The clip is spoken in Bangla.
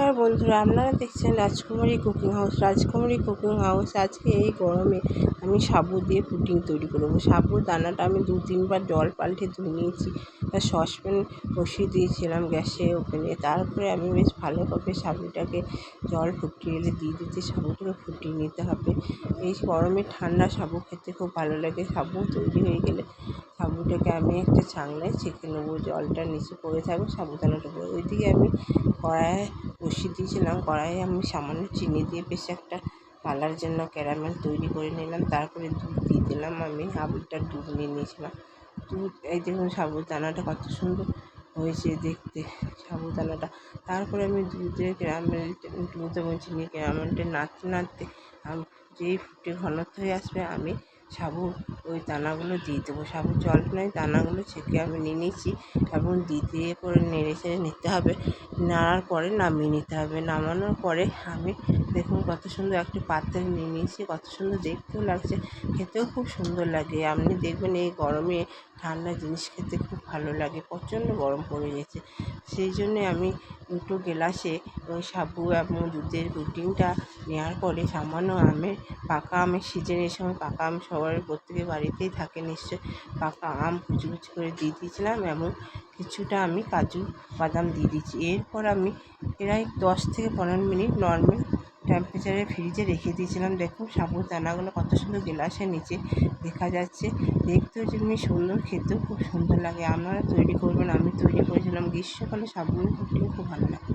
নমস্কার বন্ধুরা, আপনারা দেখছেন রাজকুমারী কুকিং হাউস। রাজকুমারী কুকিং হাউস আজকে এই গরমে আমি সাবু দিয়ে পুডিং তৈরি করবো। সাবুর দানাটা আমি 2-3 বার জল পাল্টে ধুয়ে নিয়েছি। সসপ্যান বসিয়ে দিয়েছিলাম গ্যাসে ওভেনে। তারপরে আমি বেশ ভালোভাবে সাবুটাকে জল ফুটিয়ে এলে দিয়ে দিতে সাবুটাকে ফুটিয়ে নিতে হবে। এই গরমে ঠান্ডা সাবু খেতে খুব ভালো লাগে। সাবু তৈরি হয়ে গেলে সাবুটাকে আমি একটা ছাঁকনায় ছেঁকে নেবো, জলটা নিচে পড়ে থাকবে, সাবুদানাটা পড়ে। ওইদিকে আমি কড়াইয়ে বসিয়ে দিয়েছিলাম। কড়াইয়ে আমি সামান্য চিনি দিয়ে বেশ একটা কালার জন্য ক্যারামেল তৈরি করে নিলাম। তারপরে দুধ দিয়ে দিলাম। আমি 1/2 লিটার দুধ নিয়ে নিয়েছিলাম। দুধ, এই দেখুন সাবুদানাটা কত সুন্দর হয়েছে দেখতে সাবুদানাটা। তারপরে আমি দুধ এবং চিনি ক্যারামেলটা নাড়তে নাড়তে যেই ফুটে ঘনত্ব হয়ে আসবে আমি সাবু ওই দানাগুলো দিয়ে দেবো। সাবুর জল নয়, দানাগুলো ছেঁকে আমি নিয়ে নিয়েছি এবং দিয়ে করে নেড়ে চেড়ে নিতে হবে। নাড়ার পরে নামিয়ে নিতে হবে। নামানোর পরে আমি দেখুন কত সুন্দর একটা পাত্রে নিয়ে নিয়েছি। কত সুন্দর দেখতেও লাগছে, খেতেও খুব সুন্দর লাগে। আপনি দেখবেন এই গরমে ঠান্ডা জিনিস খেতে খুব ভালো লাগে। প্রচণ্ড গরম পড়ে গেছে, সেই জন্যে আমি 2টো গ্লাসে ওই সাবু এবং দুধের পুডিংটা নেওয়ার পরে সামান্য পাকা আমের সিজন, এই সময় পাকা আম সবার প্রত্যেকের বাড়িতেই থাকে নিশ্চয়। পাকা আম কুচি কুচি করে দিয়ে দিয়েছিলাম এবং কিছুটা আমি কাজু বাদাম দিয়ে দিচ্ছি। এরপর আমি প্রায় 10 থেকে 15 মিনিট নর্মাল টেম্পারেচারে ফ্রিজে রেখে দিয়েছিলাম। দেখুন সাবুর দানাগুলো কত সুন্দর গ্লাসের নিচে দেখা যাচ্ছে, দেখতেও যেমনি সুন্দর, খেতেও খুব সুন্দর লাগে। আপনারা তৈরি করবেন, আমি তৈরি করেছিলাম। গ্রীষ্মকালে সাবু পুডিং খুব ভালো লাগে।